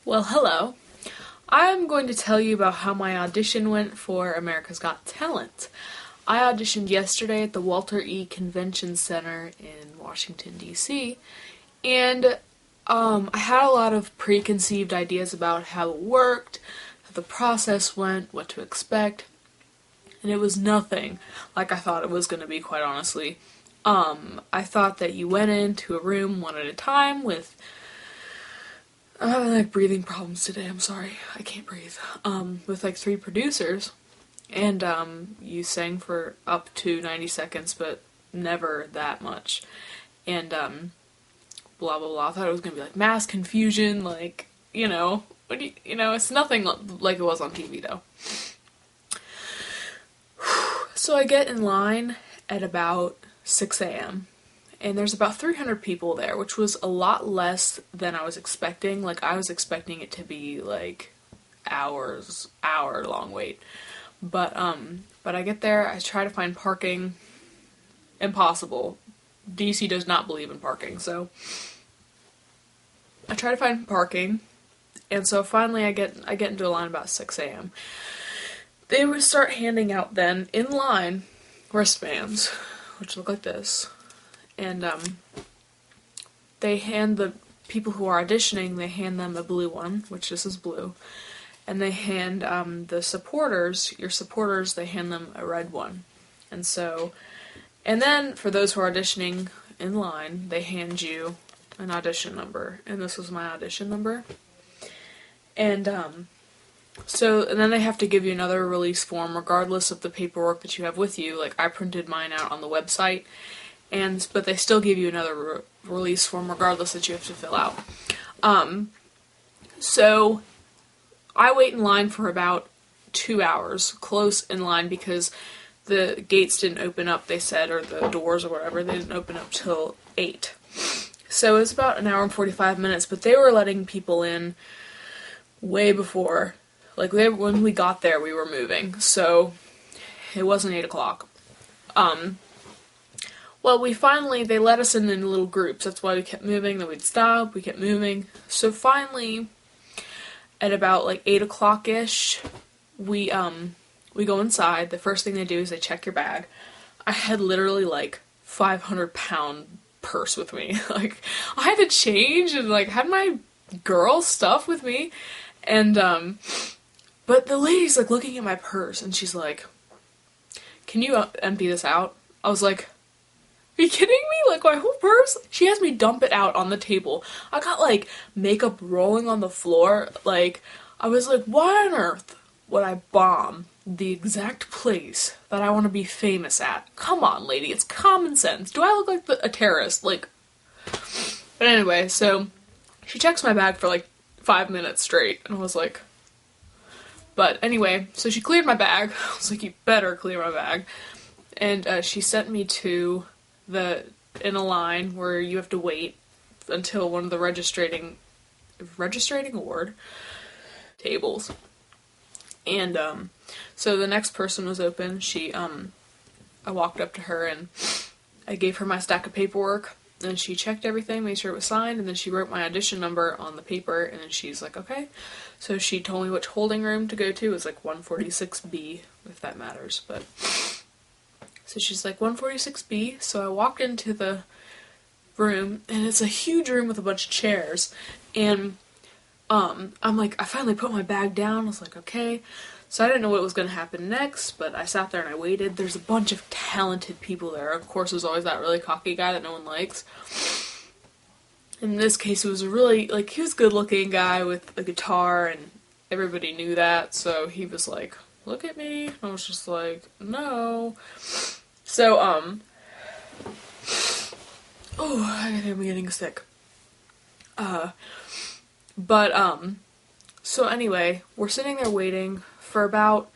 Well, hello. I'm going to tell you about how my audition went for America's Got Talent. I auditioned yesterday at the Walter E. Convention Center in Washington, D.C., and I had a lot of preconceived ideas about how it worked, how the process went, what to expect, and it was nothing like I thought it was going to be, quite honestly. I thought that you went into a room one at a time with I'm having like breathing problems today, I'm sorry. I can't breathe. With like 3 producers. And you sang for up to 90 seconds, but never that much. And blah blah blah. I thought it was gonna be like mass confusion, like, it's nothing like it was on TV though. So I get in line at about 6 a.m. and there's about 300 people there, which was a lot less than I was expecting. Like, I was expecting it to be, like, hour-long wait. But I get there, I try to find parking. Impossible. DC does not believe in parking, so I try to find parking, and so finally I get into a line about 6 a.m. They would start handing out then, in line, wristbands, which look like this. And they hand the people who are auditioning, they hand them a blue one, which this is blue. And they hand the supporters, your supporters, they hand them a red one. And then for those who are auditioning in line, they hand you an audition number. And this was my audition number. And and then they have to give you another release form regardless of the paperwork that you have with you. Like, I printed mine out on the website. But they still give you another release form regardless that you have to fill out. So I wait in line for about 2 hours, close in line, because the gates didn't open up, they said, or the doors or whatever, they didn't open up till 8. So it was about an hour and 45 minutes, but they were letting people in way before, like, when we got there, we were moving, so it wasn't 8 o'clock. Well, they let us in little groups. That's why we kept moving, then we'd stop, we kept moving. So finally, at about like 8 o'clock-ish, we go inside. The first thing they do is they check your bag. I had literally like 500-pound purse with me. Like, I had to change and like had my girl stuff with me. And, but the lady's like looking at my purse and she's like, "Can you empty this out?" I was like, "Are you kidding me? Like, my whole purse?" She has me dump it out on the table. I got, like, makeup rolling on the floor. Like, I was like, why on earth would I bomb the exact place that I want to be famous at? Come on, lady. It's common sense. Do I look like a terrorist? Like, but anyway, so she checks my bag for, like, 5 minutes straight. And I was like, but anyway, so she cleared my bag. I was like, you better clear my bag. And she sent me to in a line where you have to wait until one of the registrating award tables. And so the next person was open. I walked up to her and I gave her my stack of paperwork, and she checked everything, made sure it was signed, and then she wrote my audition number on the paper, and then she's like, okay. So she told me which holding room to go to. It was like 146B, if that matters, but so she's like, 146B, so I walked into the room, and it's a huge room with a bunch of chairs, and I'm like, I finally put my bag down. I was like, okay. So I didn't know what was going to happen next, but I sat there and I waited. There's a bunch of talented people there. Of course, there's always that really cocky guy that no one likes. In this case, it was a really, like, he was a good-looking guy with a guitar, and everybody knew that, so he was like, look at me. And I was just like, no. So, I'm getting sick. So anyway, we're sitting there waiting for about,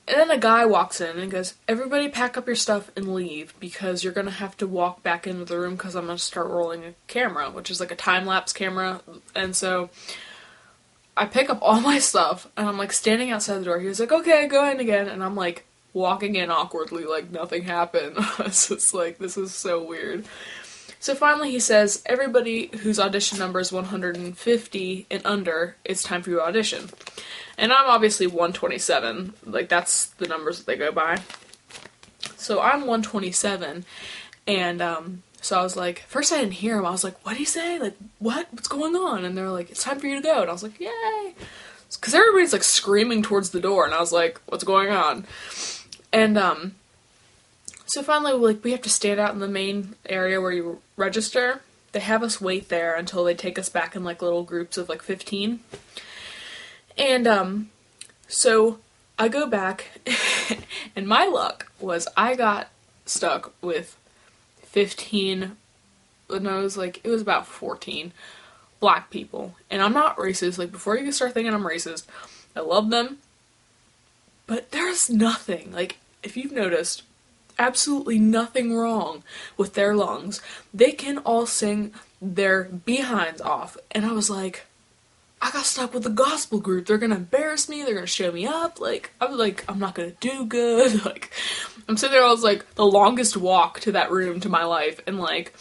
and then a guy walks in and goes, everybody pack up your stuff and leave, because you're gonna have to walk back into the room because I'm gonna start rolling a camera, which is like a time-lapse camera. And so I pick up all my stuff, and I'm like standing outside the door. He was like, okay, go in again, and I'm like walking in awkwardly like nothing happened. It's just like, this is so weird. So finally he says, everybody whose audition number is 150 and under, it's time for your audition. And I'm obviously 127, like that's the numbers that they go by. So I'm 127, and so I was like, first I didn't hear him, I was like, what did he say? Like, what's going on? And they're like, it's time for you to go. And I was like, yay! Because everybody's like screaming towards the door, and I was like, what's going on? And so finally, like, we have to stand out in the main area where you register. They have us wait there until they take us back in like little groups of like 15. And so I go back, and my luck was I got stuck with 15, no, it was about 14 black people. And I'm not racist, like, before you can start thinking I'm racist, I love them, but there's nothing, like, if you've noticed, absolutely nothing wrong with their lungs. They can all sing their behinds off, and I was like, I got stuck with the gospel group. They're gonna embarrass me. They're gonna show me up. Like, I was like, I'm not gonna do good. Like, I'm sitting there, I was like, the longest walk to that room to my life. And like,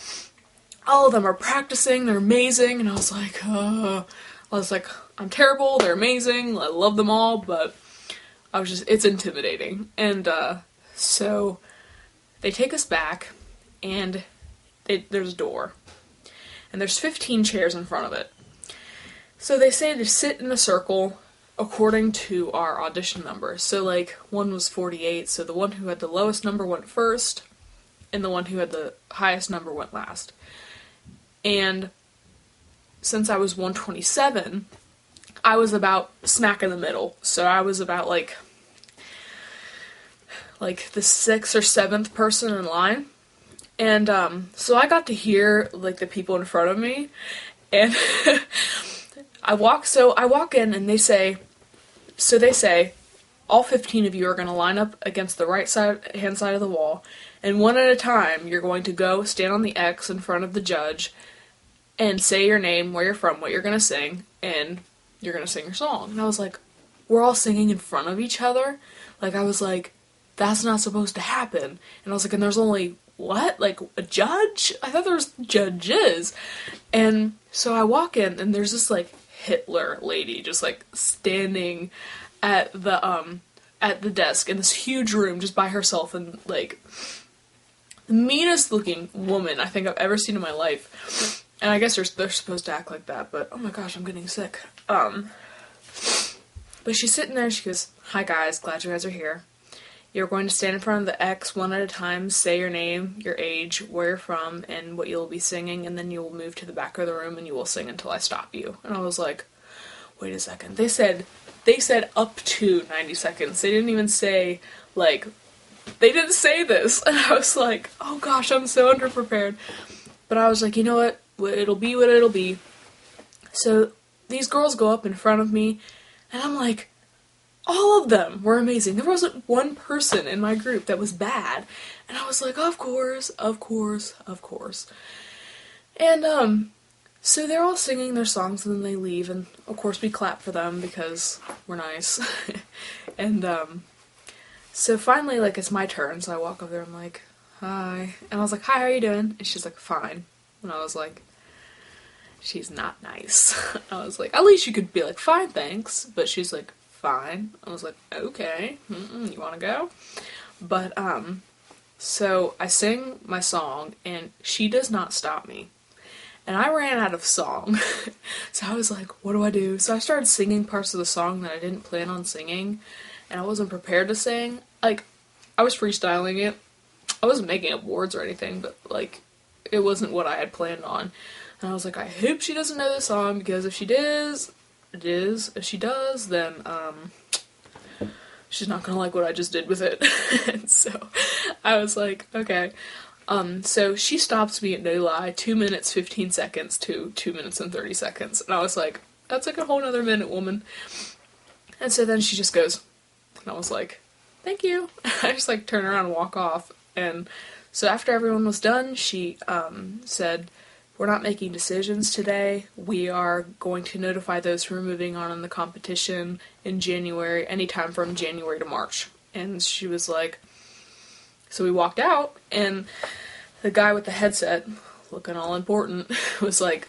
all of them are practicing. They're amazing. And I was like, I'm terrible. They're amazing. I love them all. But I was just, it's intimidating. And so they take us back, and there's a door. And there's 15 chairs in front of it. So they say to sit in a circle according to our audition number. So like, one was 48, so the one who had the lowest number went first, and the one who had the highest number went last. And since I was 127, I was about smack in the middle. So I was about like the 6th or 7th person in line. And so I got to hear like the people in front of me, and I walk in, and they say, all 15 of you are going to line up against the hand side of the wall, and one at a time, you're going to go stand on the X in front of the judge, and say your name, where you're from, what you're going to sing, and you're going to sing your song. And I was like, we're all singing in front of each other? Like, I was like, that's not supposed to happen. And I was like, and there's only, what? Like, a judge? I thought there was judges. And so I walk in, and there's this, like, Hitler lady just like standing at the desk in this huge room just by herself, and like the meanest looking woman I think I've ever seen in my life. And I guess they're supposed to act like that, but oh my gosh, I'm getting sick. But she's sitting there, and she goes, hi guys, glad you guys are here. You're going to stand in front of the X one at a time, say your name, your age, where you're from, and what you'll be singing, and then you will move to the back of the room and you will sing until I stop you. And I was like, wait a second. They said up to 90 seconds. They didn't even say, like, they didn't say this. And I was like, oh gosh, I'm so underprepared. But I was like, you know what? It'll be what it'll be. So these girls go up in front of me, and I'm like, all of them were amazing. There wasn't one person in my group that was bad. And I was like, of course, of course, of course. And, so they're all singing their songs, and then they leave, and of course we clap for them because we're nice. And, so finally, like, it's my turn, so I walk over there, I'm like, hi. And I was like, hi, how are you doing? And she's like, fine. And I was like, she's not nice. I was like, at least you could be like, fine, thanks. But she's like, fine. I was like, okay, you wanna go? But, so I sing my song, and she does not stop me. And I ran out of song. So I was like, what do I do? So I started singing parts of the song that I didn't plan on singing, and I wasn't prepared to sing. Like, I was freestyling it. I wasn't making up words or anything, but, like, it wasn't what I had planned on. And I was like, I hope she doesn't know this song, because if she does, it is. If she does, then, she's not gonna like what I just did with it. And so I was like, okay. So she stops me at no lie, 2 minutes, 15 seconds to 2 minutes and 30 seconds. And I was like, that's like a whole nother minute, woman. And so then she just goes, and I was like, thank you. I just like turn around and walk off. And so after everyone was done, she, said, we're not making decisions today. We are going to notify those who are moving on in the competition in January, anytime from January to March. And she was like, so we walked out, and the guy with the headset looking all important, was like,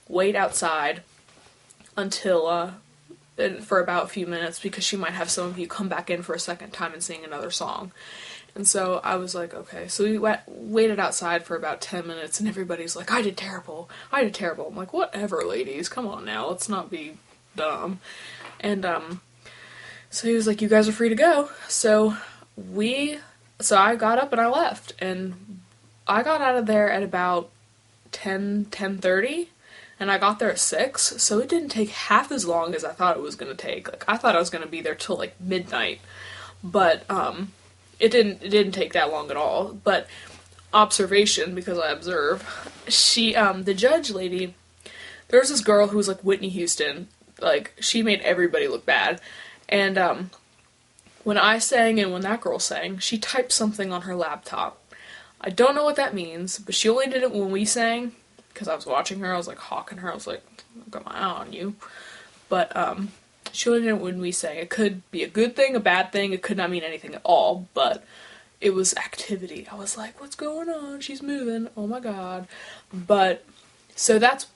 wait outside until, for about a few minutes, because she might have some of you come back in for a second time and sing another song. And so I was like, okay. So we waited outside for about 10 minutes, and everybody's like, I did terrible. I did terrible. I'm like, whatever, ladies. Come on now. Let's not be dumb. And, so he was like, you guys are free to go. So I got up and I left. And I got out of there at about 10:30. And I got there at 6, so it didn't take half as long as I thought it was going to take. Like, I thought I was going to be there till, like, midnight. But, it didn't take that long at all. But, observation, because I observe, the judge lady, there was this girl who was, like, Whitney Houston. Like, she made everybody look bad. And, when I sang and when that girl sang, she typed something on her laptop. I don't know what that means, but she only did it when we sang. Because I was watching her, I was like hawking her, I was like, I've got my eye on you. But, she only did it when we sang. It could be a good thing, a bad thing, it could not mean anything at all, but it was activity. I was like, what's going on? She's moving, oh my god. But, so that's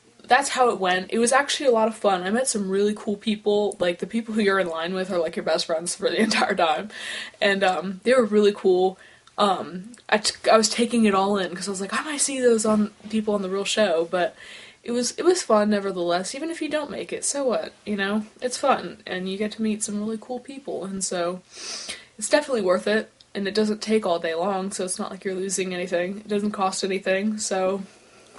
how it went. It was actually a lot of fun. I met some really cool people, like, the people who you're in line with are, like, your best friends for the entire time. And, they were really cool. I was taking it all in, because I was like, I might see those people on the real show, but it was fun nevertheless, even if you don't make it, so what, you know? It's fun, and you get to meet some really cool people, and so it's definitely worth it, and it doesn't take all day long, so it's not like you're losing anything. It doesn't cost anything, so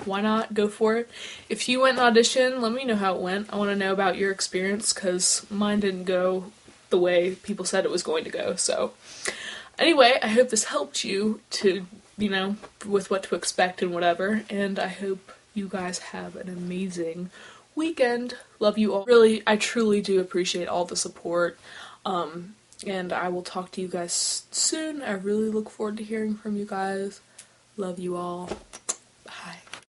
why not go for it? If you went and auditioned, let me know how it went. I want to know about your experience, because mine didn't go the way people said it was going to go, so... Anyway, I hope this helped you to, you know, with what to expect and whatever, and I hope you guys have an amazing weekend. Love you all. Really, I truly do appreciate all the support, and I will talk to you guys soon. I really look forward to hearing from you guys. Love you all.